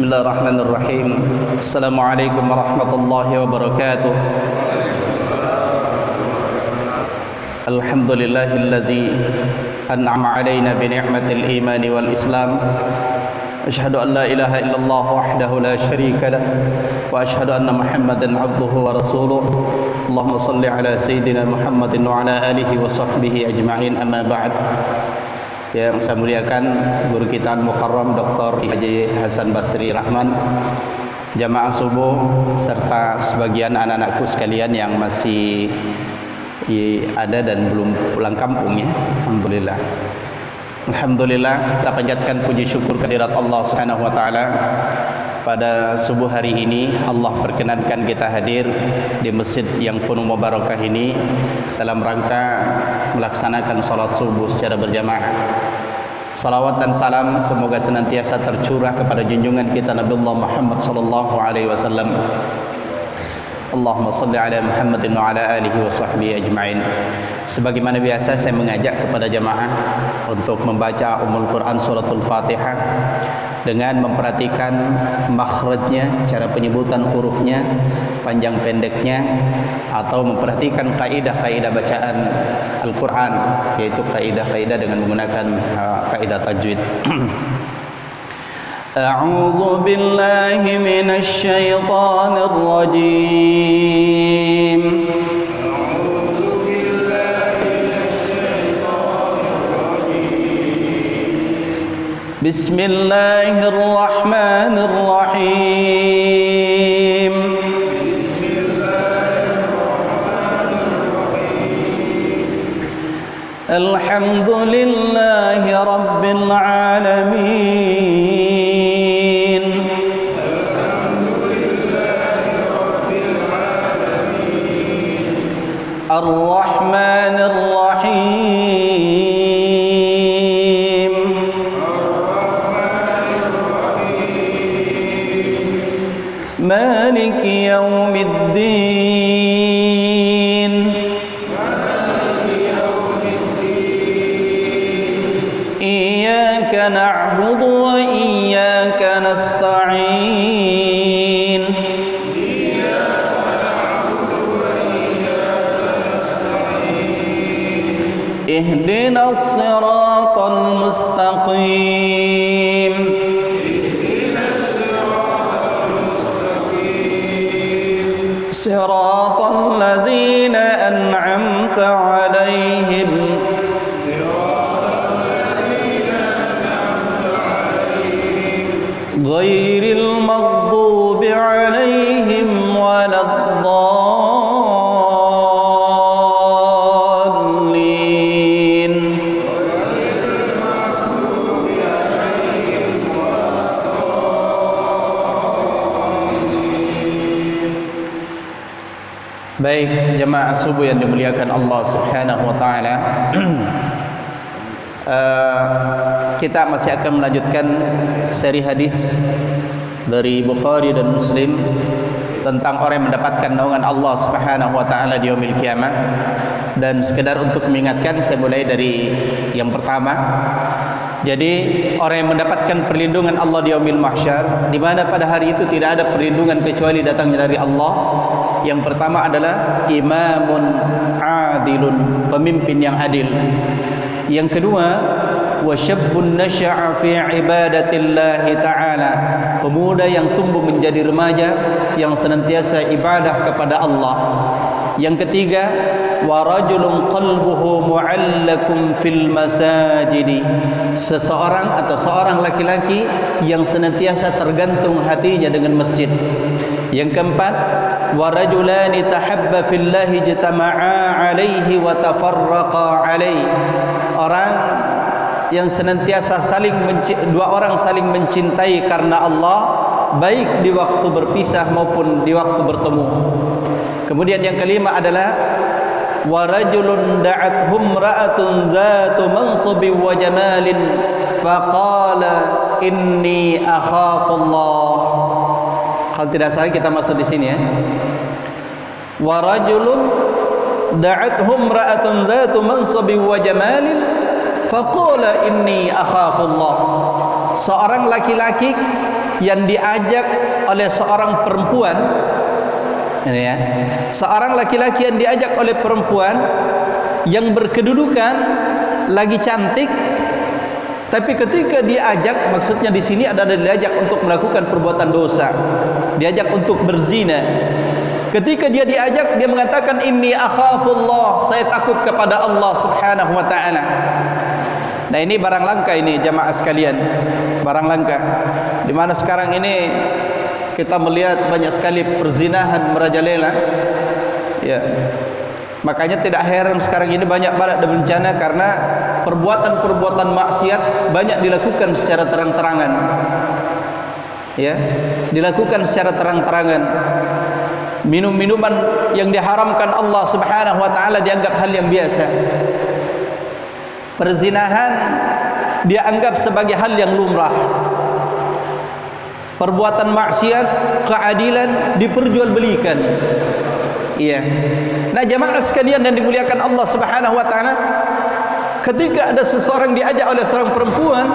Bismillahirrahmanirrahim. Assalamualaikum warahmatullahi wabarakatuh. Alhamdulillahilladzi an'ama 'alaina bi ni'matil iman wal islam. Asyhadu an la ilaha illallah wahdahu la syarika lah wa asyhadu anna Muhammadan 'abduhu wa rasuluh. Allahumma shalli ala sayyidina Muhammadin wa ala alihi wa sahbihi ajma'in, amma ba'd. Yang saya muliakan guru kita Al-Mukarram Dr. Haji Hasan Basri Rahman, jamaah subuh, serta sebagian anak-anakku sekalian yang masih ada dan belum pulang kampung ya. Alhamdulillah. Alhamdulillah, kita panjatkan puji syukur kehadirat Allah Subhanahu wa taala. Pada subuh hari ini Allah perkenankan kita hadir di masjid yang penuh barakah ini dalam rangka melaksanakan salat subuh secara berjamaah. Salawat dan salam semoga senantiasa tercurah kepada junjungan kita Nabiullah Muhammad sallallahu alaihi wasallam. Allahumma salli ala Muhammadin wa ala alihi wa sahbihi ajma'in. Sebagaimana biasa saya mengajak kepada jamaah untuk membaca Ummul Quran suratul Fatihah dengan memperhatikan makhrajnya, cara penyebutan hurufnya, panjang pendeknya, atau memperhatikan kaidah-kaidah bacaan Al-Quran, yaitu kaidah-kaidah dengan menggunakan kaidah tajwid. A'udzu billahi minasy syaithanir rajim. Bismillahirrahmanirrahim. Alhamdulillahi rabbil alamin. Ar-Rahmanir Rahim. Maliki yaumiddin. Iyyaka na'budu wa iyyaka nasta'in. Ihdinas siratal mustaqim. Siratal ladzina an'amta 'alaihim ghairil maghdubi 'alaihim waladdallin. Baik, jemaah subuh yang dimuliakan Allah Subhanahu wa taala. Kita masih akan melanjutkan seri hadis dari Bukhari dan Muslim tentang orang yang mendapatkan naungan Allah Subhanahu wa taala di yaumil qiyamah. Dan sekedar untuk mengingatkan, saya mulai dari yang pertama. Jadi orang yang mendapatkan perlindungan Allah di yaumil mahsyar, di mana pada hari itu tidak ada perlindungan kecuali datangnya dari Allah. Yang pertama adalah imamun adilun, pemimpin yang adil. Yang kedua, wasyabbun nasya'a fi ibadatillahi ta'ala, pemuda yang tumbuh menjadi remaja yang senantiasa ibadah kepada Allah. Yang ketiga, wa rajulun qalbuhu mu'allakum fil masajidi, seseorang atau seorang laki-laki yang senantiasa tergantung hatinya dengan masjid. Yang keempat, wa rajulani tahabba fillahi jatama'a 'alaihi wa tafarraqa 'alaihi, orang yang senantiasa dua orang saling mencintai karena Allah, baik di waktu berpisah maupun di waktu bertemu. Kemudian yang kelima adalah wa rajulun da'athum ra'atun zatu mansubin wa jamalin faqala inni akhafullah. Kalau tidak salah kita masuk di sini ya. Wa rajulun da'athum ra'atun zatu mansubin wa jamalin, faqala inni akhafullah. Seorang laki-laki yang diajak oleh seorang perempuan, ini ya, seorang laki-laki yang diajak oleh perempuan yang berkedudukan lagi cantik, tapi ketika diajak, maksudnya di sini adalah diajak untuk melakukan perbuatan dosa, diajak untuk berzina. Ketika dia diajak, dia mengatakan inni akhafullah, saya takut kepada Allah Subhanahu wa taala. Nah, ini barang langka ini jamaah sekalian, barang langka. Di mana sekarang ini kita melihat banyak sekali perzinahan merajalela. Ya. Makanya tidak heran sekarang ini banyak balak dan bencana karena perbuatan-perbuatan maksiat banyak dilakukan secara terang-terangan. Ya, dilakukan secara terang-terangan. Minum-minuman yang diharamkan Allah Subhanahu wa taala dianggap hal yang biasa. Perzinahan dia anggap sebagai hal yang lumrah. Perbuatan maksiat, keadilan diperjualbelikan. Iya. Nah, jamaah sekalian yang dimuliakan Allah Subhanahu wa taala, ketika ada seseorang diajak oleh seorang perempuan,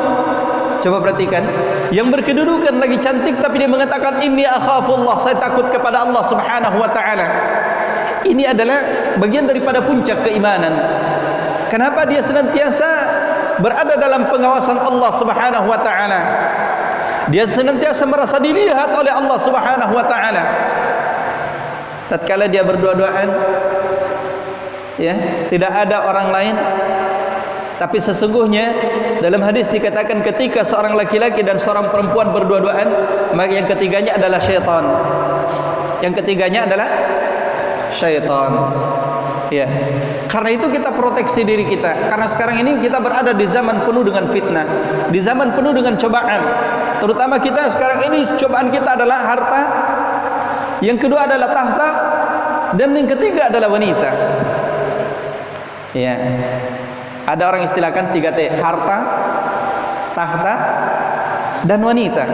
coba perhatikan, yang berkedudukan lagi cantik tapi dia mengatakan inni akhafullah, saya takut kepada Allah Subhanahu wa taala. Ini adalah bagian daripada puncak keimanan. Kenapa dia senantiasa berada dalam pengawasan Allah Subhanahu wa taala? Dia senantiasa merasa dilihat oleh Allah Subhanahu wa taala. Tatkala dia berdua-duaan, ya, tidak ada orang lain. Tapi sesungguhnya dalam hadis dikatakan ketika seorang laki-laki dan seorang perempuan berdua-duaan, maka yang ketiganya adalah syaitan. Yang ketiganya adalah syaitan. Ya. Karena itu kita proteksi diri kita. Karena sekarang ini kita berada di zaman penuh dengan fitnah, di zaman penuh dengan cobaan. Terutama kita sekarang ini cobaan kita adalah harta, yang kedua adalah tahta, dan yang ketiga adalah wanita. Ya. Ada orang istilahkan 3T, harta, tahta, dan wanita.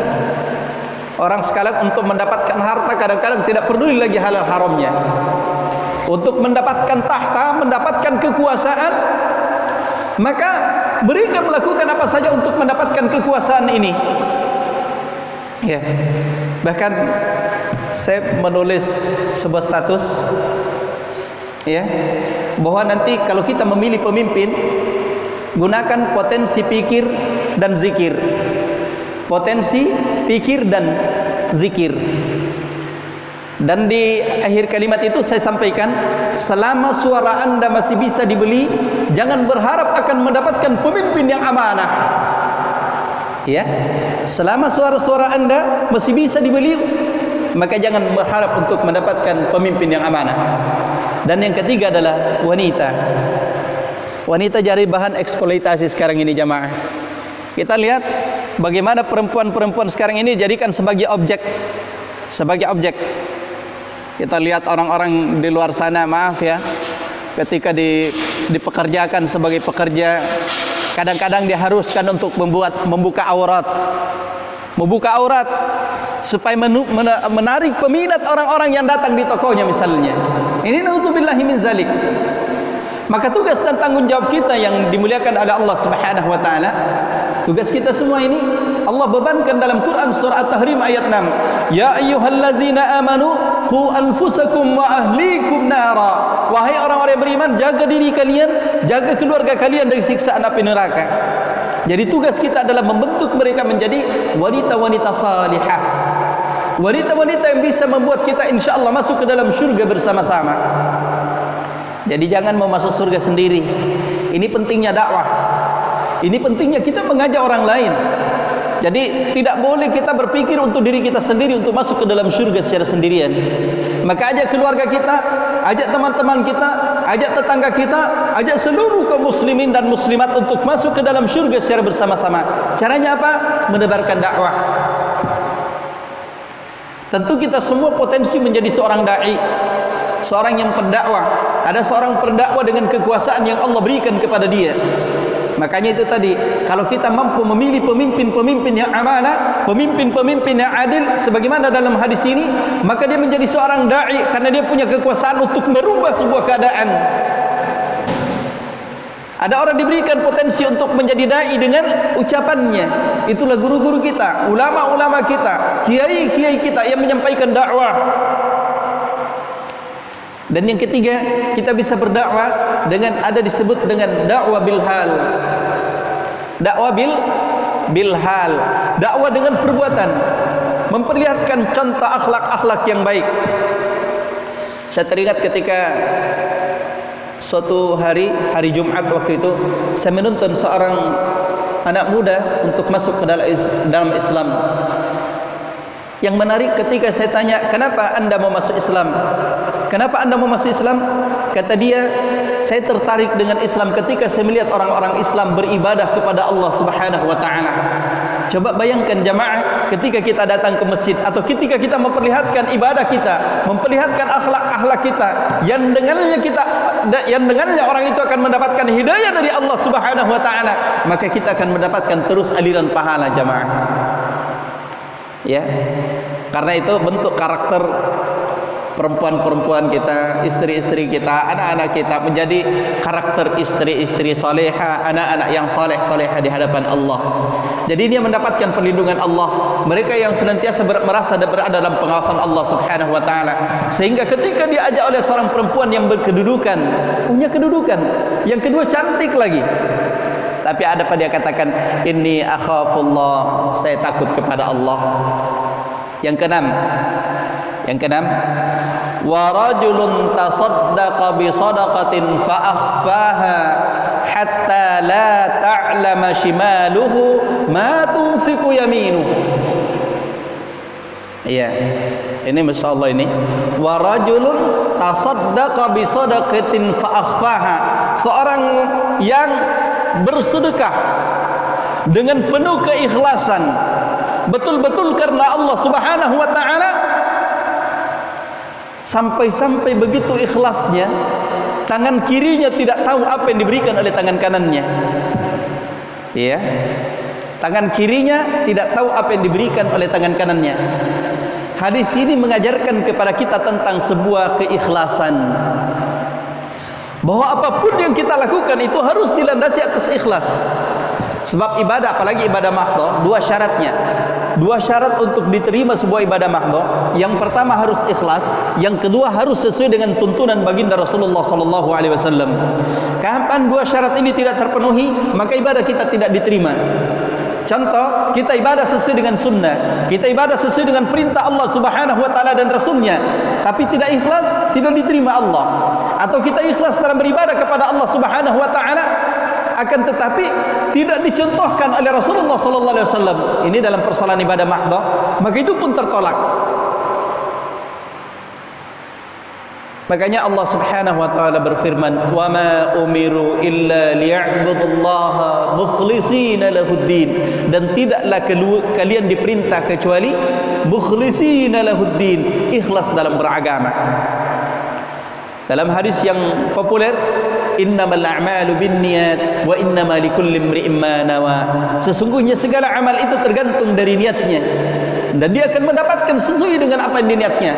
Orang sekarang untuk mendapatkan harta kadang-kadang tidak peduli lagi halal haramnya. Untuk mendapatkan tahta, mendapatkan kekuasaan, maka mereka melakukan apa saja untuk mendapatkan kekuasaan ini. Ya. Bahkan saya menulis sebuah status, ya, bahwa nanti kalau kita memilih pemimpin, gunakan potensi pikir dan zikir. Potensi pikir dan zikir. Dan di akhir kalimat itu saya sampaikan, selama suara Anda masih bisa dibeli, jangan berharap akan mendapatkan pemimpin yang amanah. Ya, selama suara-suara Anda masih bisa dibeli, maka jangan berharap untuk mendapatkan pemimpin yang amanah. Dan yang ketiga adalah wanita. Wanita jadi bahan eksploitasi sekarang ini jamaah. Kita lihat bagaimana perempuan-perempuan sekarang ini dijadikan sebagai objek. Sebagai objek. Kita lihat orang-orang di luar sana, maaf ya, ketika dipekerjakan sebagai pekerja, kadang-kadang diharuskan untuk membuka aurat. Membuka aurat supaya menarik peminat orang-orang yang datang di tokonya misalnya. Ini na'udzubillahi min zalik. Maka tugas dan tanggung jawab kita yang dimuliakan oleh Allah Subhanahu wa taala, tugas kita semua ini Allah bebankan dalam Quran surah At-Tahrim ayat 6. Ya ayyuhallazina amanu qu anfusakum wa ahlikum nara. Wahai orang-orang yang beriman, jaga diri kalian, jaga keluarga kalian dari siksaan api neraka. Jadi tugas kita adalah membentuk mereka menjadi wanita-wanita salihah. Wanita-wanita yang bisa membuat kita insya-Allah masuk ke dalam syurga bersama-sama. Jadi jangan mau masuk surga sendiri. Ini pentingnya dakwah. Ini pentingnya kita mengajak orang lain. Jadi tidak boleh kita berpikir untuk diri kita sendiri untuk masuk ke dalam syurga secara sendirian. Maka ajak keluarga kita, ajak teman-teman kita, ajak tetangga kita, ajak seluruh kaum muslimin dan muslimat untuk masuk ke dalam syurga secara bersama-sama. Caranya apa? Menebarkan dakwah. Tentu kita semua potensi menjadi seorang dai, seorang yang pendakwah. Ada seorang pendakwah dengan kekuasaan yang Allah berikan kepada dia. Makanya itu tadi, kalau kita mampu memilih pemimpin-pemimpin yang amanah, pemimpin-pemimpin yang adil, sebagaimana dalam hadis ini, maka dia menjadi seorang dai karena dia punya kekuasaan untuk merubah sebuah keadaan. Ada orang diberikan potensi untuk menjadi dai dengan ucapannya. Itulah guru-guru kita, ulama-ulama kita, kiai-kiai kita yang menyampaikan dakwah. Dan yang ketiga, kita bisa berdakwah dengan ada disebut dengan dakwah bil hal. Dakwah bil hal, dakwah dengan perbuatan, memperlihatkan contoh akhlak-akhlak yang baik. Saya teringat ketika suatu hari Jumat waktu itu, saya menuntun seorang anak muda untuk masuk ke dalam Islam. Yang menarik ketika saya tanya, kenapa anda mau masuk Islam? Kenapa anda mau masuk Islam? Kata dia, saya tertarik dengan Islam ketika saya melihat orang-orang Islam beribadah kepada Allah Subhanahu wa taala. Coba bayangkan jamaah, ketika kita datang ke masjid atau ketika kita memperlihatkan ibadah kita, memperlihatkan akhlak-akhlak kita, yang dengannya orang itu akan mendapatkan hidayah dari Allah Subhanahu wa taala, maka kita akan mendapatkan terus aliran pahala jamaah. Ya. Karena itu bentuk karakter perempuan-perempuan kita, istri-istri kita, anak-anak kita menjadi karakter istri-istri soleha, anak-anak yang soleh-soleha di hadapan Allah. Jadi dia mendapatkan perlindungan Allah. Mereka yang senantiasa merasa berada dalam pengawasan Allah Subhanahu wa taala. Sehingga ketika diajak oleh seorang perempuan yang berkedudukan, punya kedudukan, yang kedua cantik lagi, tapi ada pada dia katakan, inni akhafullah, saya takut kepada Allah. Yang keenam, wa rajulun tasaddaqa bi shadaqatin fa akhfaha hatta la ta'lama shimaluhu ma tunfiqu yaminuhu. Iya, ini masyaallah ini. Wa rajulun tasaddaqa bi shadaqatin fa akhfaha, seorang yang bersedekah dengan penuh keikhlasan, betul-betul karena Allah Subhanahu wa taala, sampai-sampai begitu ikhlasnya tangan kirinya tidak tahu apa yang diberikan oleh tangan kanannya. Ya, tangan kirinya tidak tahu apa yang diberikan oleh tangan kanannya. Hadis ini mengajarkan kepada kita tentang sebuah keikhlasan, bahwa apapun yang kita lakukan itu harus dilandasi atas ikhlas. Sebab ibadah, apalagi ibadah mahdhah, dua syaratnya. Dua syarat untuk diterima sebuah ibadah mahdhah. Yang pertama harus ikhlas, yang kedua harus sesuai dengan tuntunan baginda Rasulullah sallallahu alaihi wasallam. Kapan dua syarat ini tidak terpenuhi, maka ibadah kita tidak diterima. Contoh, kita ibadah sesuai dengan sunnah, kita ibadah sesuai dengan perintah Allah Subhanahu wa taala dan Rasulnya, tapi tidak ikhlas, tidak diterima Allah. Atau kita ikhlas dalam beribadah kepada Allah Subhanahu wa taala, akan tetapi tidak dicontohkan oleh Rasulullah sallallahu alaihi wasallam, ini dalam persoalan ibadah mahdhah, maka itu pun tertolak. Makanya Allah Subhanahu wa taala berfirman, "Wa ma umiru illa liya'budullaha mukhlishina lahuddin." Dan tidaklah kalian diperintah kecuali mukhlishina lahuddin, ikhlas dalam beragama. Dalam hadis yang populer, innamal a'malu binniyat wa innama likulli imri'in ma nawa. Sesungguhnya segala amal itu tergantung dari niatnya, dan dia akan mendapatkan sesuai dengan apa yang diniatnya.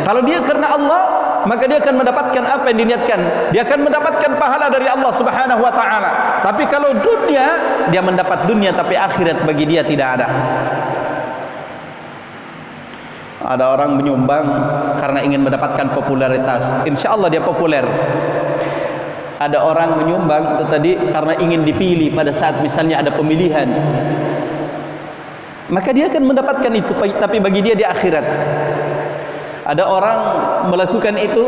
Kalau dia karena Allah, maka dia akan mendapatkan apa yang diniatkan, dia akan mendapatkan pahala dari Allah Subhanahu wa taala. Tapi kalau dunia, dia mendapat dunia tapi akhirat bagi dia tidak ada. Ada orang menyumbang karena ingin mendapatkan popularitas, insya Allah dia populer. Ada orang menyumbang itu tadi karena ingin dipilih pada saat misalnya ada pemilihan, maka dia akan mendapatkan itu, tapi bagi dia di akhirat. Ada orang melakukan itu,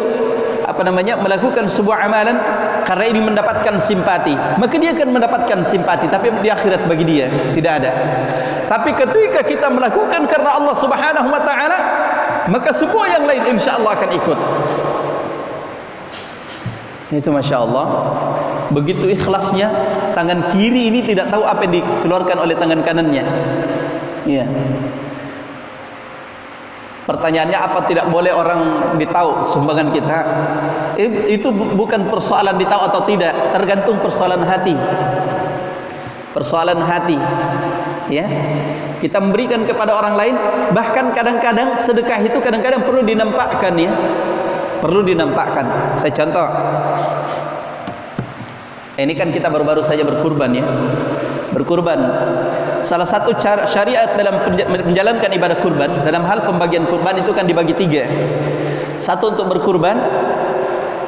melakukan sebuah amalan karena ini mendapatkan simpati, maka dia akan mendapatkan simpati, tapi di akhirat bagi dia tidak ada. Tapi ketika kita melakukan karena Allah Subhanahu wa taala, maka semua yang lain insya Allah akan ikut. Itu masya Allah, begitu ikhlasnya, tangan kiri ini tidak tahu apa yang dikeluarkan oleh tangan kanannya. Iya. Pertanyaannya, apa tidak boleh orang ditahu sumbangan kita? Itu bukan persoalan ditahu atau tidak, tergantung persoalan hati. Persoalan hati, ya. Kita memberikan kepada orang lain, bahkan kadang-kadang sedekah itu kadang-kadang perlu dinampakkan, ya. Perlu dinampakkan. Saya contoh. Ini kan kita baru-baru saja berkurban ya. Berkurban. Salah satu cara syariat dalam menjalankan ibadah kurban, dalam hal pembagian kurban itu kan dibagi 3. Satu untuk berkurban,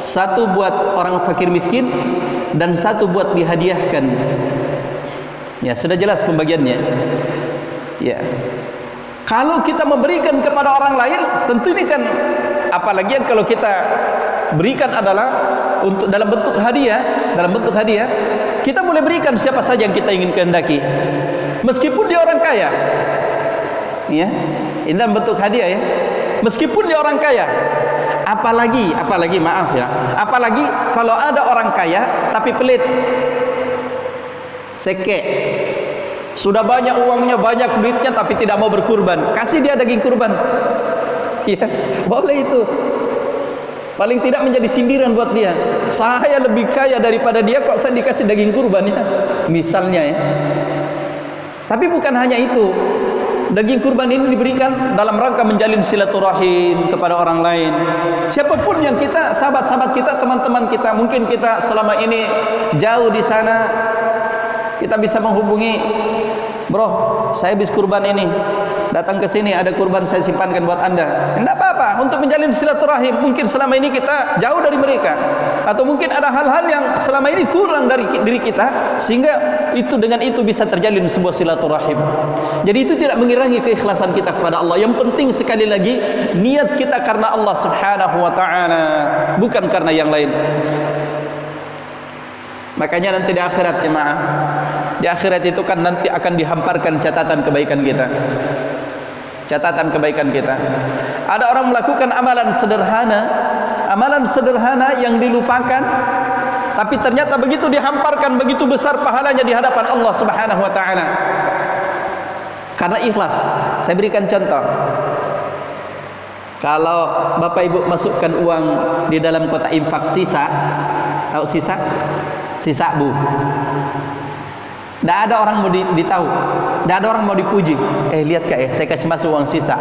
satu buat orang fakir miskin, dan satu buat dihadiahkan. Ya, sudah jelas pembagiannya. Ya. Kalau kita memberikan kepada orang lain, tentu ini kan, apalagi yang kalau kita berikan adalah untuk dalam bentuk hadiah, kita boleh berikan siapa saja yang kita ingin kehendaki, meskipun dia orang kaya. Ya, ini dalam bentuk hadiah ya. Meskipun dia orang kaya. Apalagi maaf ya, apalagi kalau ada orang kaya tapi pelit, seke, sudah banyak uangnya, banyak duitnya, tapi tidak mau berkurban, kasih dia daging kurban. Ya, boleh itu. Paling tidak menjadi sindiran buat dia. Saya lebih kaya daripada dia, kok saya dikasih daging kurban ya, misalnya ya. Tapi bukan hanya itu. Daging kurban ini diberikan dalam rangka menjalin silaturahim kepada orang lain. Siapapun yang kita, sahabat-sahabat kita, teman-teman kita, mungkin kita selama ini jauh di sana, kita bisa menghubungi, bro, saya habis kurban ini, datang ke sini, ada kurban saya simpankan buat anda. Tidak apa-apa, untuk menjalin silaturahim. Mungkin selama ini kita jauh dari mereka, atau mungkin ada hal-hal yang selama ini kurang dari diri kita, sehingga itu dengan itu bisa terjalin sebuah silaturahim. Jadi itu tidak mengirangi keikhlasan kita kepada Allah. Yang penting sekali lagi, niat kita karena Allah Subhanahu wa ta'ala, bukan karena yang lain. Makanya nanti di akhirat jemaah, di akhirat itu kan nanti akan dihamparkan catatan kebaikan kita. Catatan kebaikan kita. Ada orang melakukan amalan sederhana yang dilupakan, tapi ternyata begitu dihamparkan, begitu besar pahalanya di hadapan Allah Subhanahu wa ta'ala. Karena ikhlas. Saya berikan contoh. Kalau Bapak Ibu masukkan uang di dalam kotak infak sisa, tahu sisa? Sisa bu. Tidak ada orang mau ditahu, tidak ada orang mau dipuji. Lihat kak saya kasih masuk uang sisa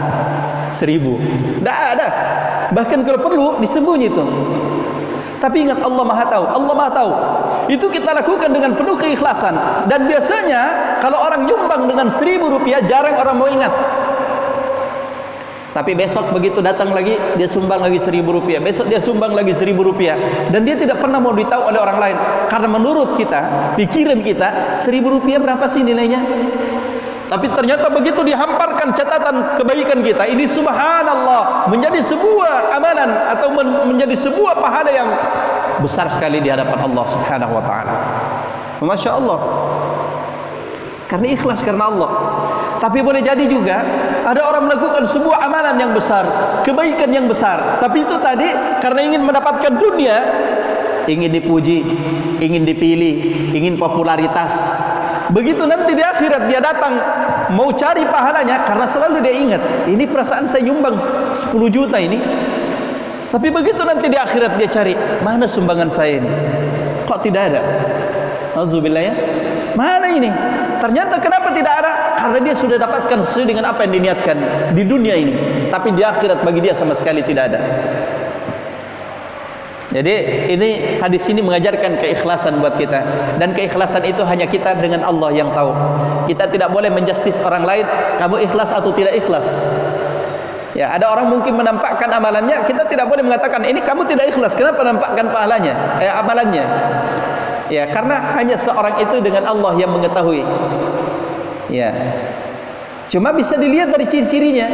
1.000. Tidak ada. Bahkan kalau perlu disembunyi itu. Tapi ingat, Allah Maha tahu. Allah Maha tahu. Itu kita lakukan dengan penuh keikhlasan. Dan biasanya kalau orang nyumbang dengan 1.000 rupiah, jarang orang mau ingat. Tapi besok begitu datang lagi, dia sumbang lagi 1.000 rupiah. Besok dia sumbang lagi 1.000 rupiah. Dan dia tidak pernah mau ditahu oleh orang lain. Karena menurut kita, pikiran kita, 1.000 rupiah berapa sih nilainya? Tapi ternyata begitu dihamparkan catatan kebaikan kita, ini subhanallah, menjadi sebuah amalan atau menjadi sebuah pahala yang besar sekali di hadapan Allah Subhanahu wa ta'ala. Masya Allah. Karena ikhlas karena Allah. Tapi boleh jadi juga ada orang melakukan sebuah amalan yang besar, kebaikan yang besar, tapi itu tadi karena ingin mendapatkan dunia, ingin dipuji, ingin dipilih, ingin popularitas. Begitu nanti di akhirat dia datang mau cari pahalanya, karena selalu dia ingat, ini perasaan saya nyumbang 10 juta ini. Tapi begitu nanti di akhirat dia cari, mana sumbangan saya ini? Kok tidak ada? Auzubillah ya. Mana ini? Ternyata kenapa tidak ada? Karena dia sudah dapatkan sesuai dengan apa yang diniatkan di dunia ini, tapi di akhirat bagi dia sama sekali tidak ada. Jadi ini hadis ini mengajarkan keikhlasan buat kita, dan keikhlasan itu hanya kita dengan Allah yang tahu. Kita tidak boleh menjustis orang lain, kamu ikhlas atau tidak ikhlas. Ya, ada orang mungkin menampakkan amalannya, kita tidak boleh mengatakan ini kamu tidak ikhlas, kenapa menampakkan pahalanya, amalannya. Ya, karena hanya seorang itu dengan Allah yang mengetahui. Ya. Cuma bisa dilihat dari ciri-cirinya.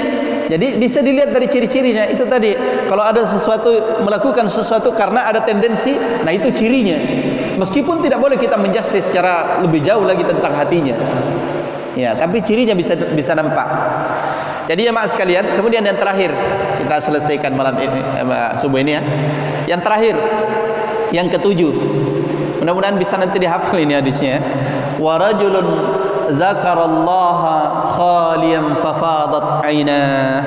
Jadi bisa dilihat dari ciri-cirinya. Itu tadi, kalau ada sesuatu, melakukan sesuatu karena ada tendensi, nah itu cirinya. Meskipun tidak boleh kita menjustis secara lebih jauh lagi tentang hatinya. Ya, tapi cirinya bisa nampak. Jadi jemaah sekalian, kemudian yang terakhir kita selesaikan malam ini, subuh ini ya. Yang terakhir, yang ketujuh. Mudah-mudahan bisa nanti dihafal ini hadisnya. Wa rajulun dzakarallaha khaliyan fafadat 'ainah.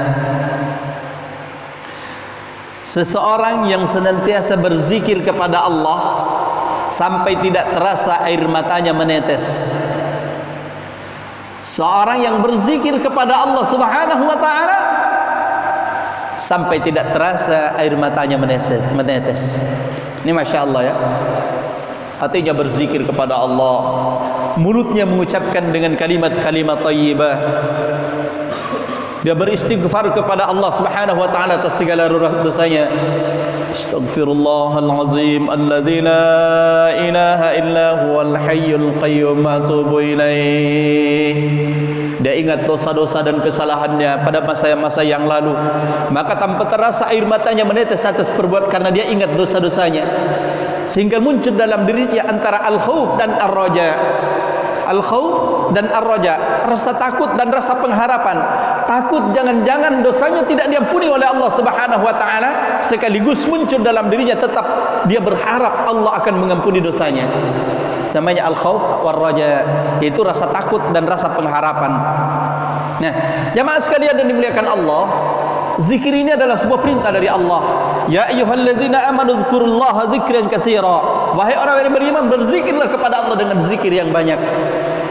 Seseorang yang senantiasa berzikir kepada Allah sampai tidak terasa air matanya menetes. Seorang yang berzikir kepada Allah Subhanahu wa ta'ala sampai tidak terasa air matanya menetes. Ini Masya Allah ya. hatinya berzikir kepada Allah, mulutnya mengucapkan dengan kalimat-kalimat thayyibah. Dia beristighfar kepada Allah Subhanahu wa taala atas segala dosanya. Astaghfirullahal azim alladzi la ilaha illa huwal hayyul qayyum atubu ilaih. Dia ingat dosa-dosa dan kesalahannya pada masa-masa yang lalu, maka tanpa terasa air matanya menetes atas perbuatan karena dia ingat dosa-dosanya, sehingga muncul dalam dirinya antara al-khauf dan ar-raja. Al-khauf dan ar-raja, rasa takut dan rasa pengharapan. Takut jangan-jangan dosanya tidak diampuni oleh Allah Subhanahu wa taala, sekaligus muncul dalam dirinya tetap dia berharap Allah akan mengampuni dosanya. Namanya al-khauf war-raja, yaitu rasa takut dan rasa pengharapan. Nah, jemaah sekalian yang dimuliakan Allah, zikir ini adalah sebuah perintah dari Allah. Ya ayyuhalladzina amanu dzkurullaha dzikran katsira. Wahai orang yang beriman, berzikirlah kepada Allah dengan zikir yang banyak.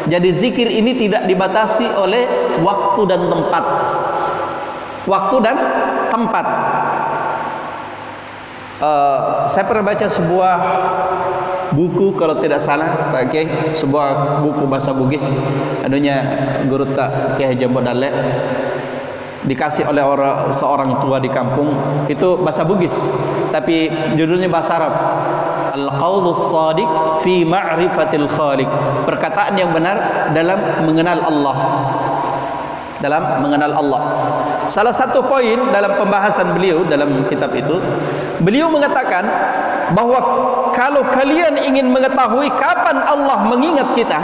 Jadi zikir ini tidak dibatasi oleh waktu dan tempat. Waktu dan tempat. Saya pernah baca sebuah buku, kalau tidak salah Pak Kiai, sebuah buku bahasa Bugis, anunya guru tak Kiai Jambo Dalle, dikasih oleh seorang tua di kampung, itu bahasa Bugis tapi judulnya bahasa Arab. Al-qaulus shadiq fi ma'rifatil khaliq, perkataan yang benar dalam mengenal Allah. Dalam mengenal Allah. Salah satu poin dalam pembahasan beliau dalam kitab itu, beliau mengatakan bahwa kalau kalian ingin mengetahui kapan Allah mengingat kita,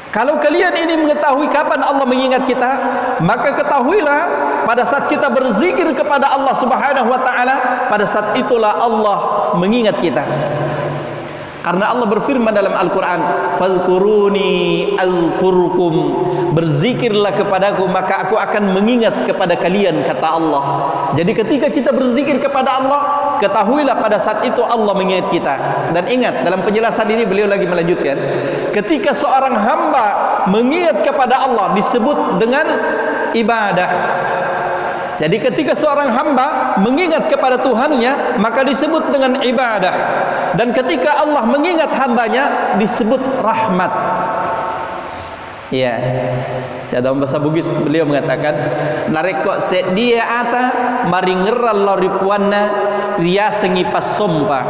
kalau kalian ini mengetahui kapan Allah mengingat kita, maka ketahuilah pada saat kita berzikir kepada Allah Subhanahu wa taala, pada saat itulah Allah mengingat kita. Karena Allah berfirman dalam Al-Quran, fadhkuruni azkurkum, berzikirlah kepadaku maka aku akan mengingat kepada kalian, kata Allah. Jadi ketika kita berzikir kepada Allah, ketahuilah pada saat itu Allah mengingat kita. Dan ingat, dalam penjelasan ini beliau lagi melanjutkan, ketika seorang hamba mengingat kepada Allah disebut dengan ibadah. Jadi ketika seorang hamba mengingat kepada Tuhannya, maka disebut dengan ibadah. Dan ketika Allah mengingat hambanya, disebut rahmat. Ya, dalam bahasa Bugis beliau mengatakan, nareko sedia ata maringeral loripuana ria sengipas sompa.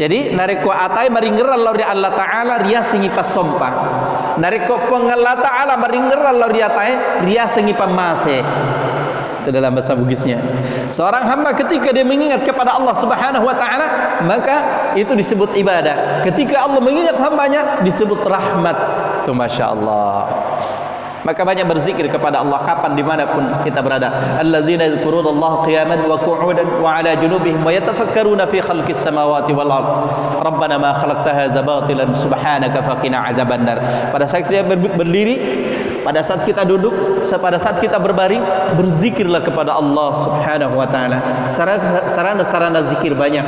Jadi nareko atai maringeral lori Allah Taala ria sengipas sompa. Nareko Allah Taala maringeral lori atai ria sengipas mase. Itu dalam bahasa Bugisnya. Seorang hamba ketika dia mengingat kepada Allah Subhanahu wa taala, maka itu disebut ibadah. Ketika Allah mengingat hambanya, disebut rahmat. Itu Masya Allah. Maka banyak berzikir kepada Allah kapan dimanapun kita berada. Alladzina yadhkurunallaha qiyaman wa qu'udan wa 'ala junubihim wa yatafakkaruna fi khalqis samawati wal ard. Rabbana ma khalaqta hadza batilan subhanaka faqina 'adzabannar. Pada saat kita berdiri, pada saat kita duduk, pada saat kita berbaring, berzikirlah kepada Allah Subhanahu wa taala. Sarana-sarana zikir banyak.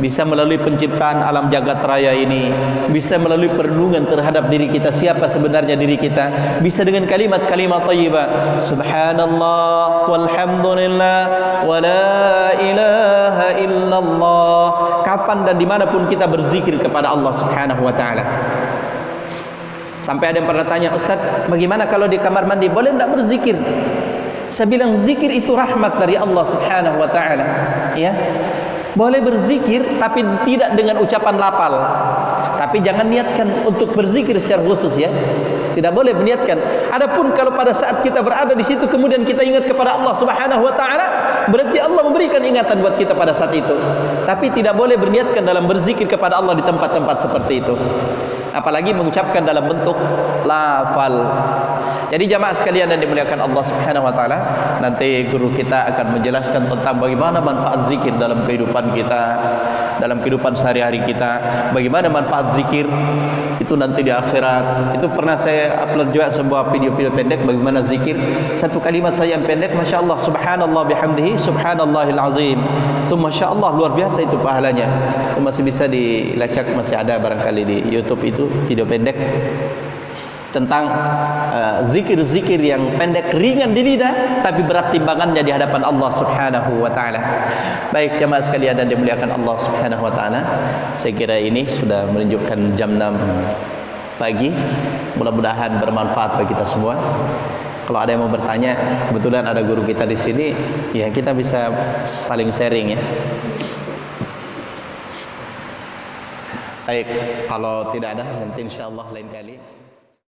Bisa melalui penciptaan alam jagat raya ini, bisa melalui perenungan terhadap diri kita, siapa sebenarnya diri kita, bisa dengan kalimat-kalimat thayyibah, subhanallah walhamdulillah wa la ilaha illallah. Kapan dan dimanapun kita berzikir kepada Allah Subhanahu wa taala. Sampai ada yang pernah tanya, Ustaz, bagaimana kalau di kamar mandi boleh tidak berzikir? Saya bilang zikir itu rahmat dari Allah Subhanahu wa taala. Ya. Boleh berzikir tapi tidak dengan ucapan lafal. Tapi jangan niatkan untuk berzikir secara khusus ya. Tidak boleh meniatkan. Adapun kalau pada saat kita berada di situ kemudian kita ingat kepada Allah Subhanahu wa taala, berarti Allah memberikan ingatan buat kita pada saat itu. Tapi tidak boleh berniatkan dalam berzikir kepada Allah di tempat-tempat seperti itu. Apalagi mengucapkan dalam bentuk lafal. Jadi jamaah sekalian yang dimuliakan Allah Subhanahu wa taala, nanti guru kita akan menjelaskan tentang bagaimana manfaat zikir dalam kehidupan kita, dalam kehidupan sehari-hari kita. Bagaimana manfaat zikir itu nanti di akhirat. Itu pernah saya upload juga sebuah video-video pendek bagaimana zikir. Satu kalimat saja yang pendek, Masya Allah, subhanallah bihamdihi subhanallahil azim. Itu Masya Allah, luar biasa itu pahalanya. Itu masih bisa dilacak, masih ada barangkali di YouTube itu video pendek. tentang zikir-zikir yang pendek ringan di lidah tapi berat timbangannya di hadapan Allah Subhanahu wa taala. Baik jemaah sekalian dan dimuliakan Allah Subhanahu wa taala, saya kira ini sudah menunjukkan jam 6 pagi. Mudah-mudahan bermanfaat bagi kita semua. Kalau ada yang mau bertanya, kebetulan ada guru kita di sini, ya kita bisa saling sharing ya. Baik, kalau tidak ada nanti insyaallah lain kali.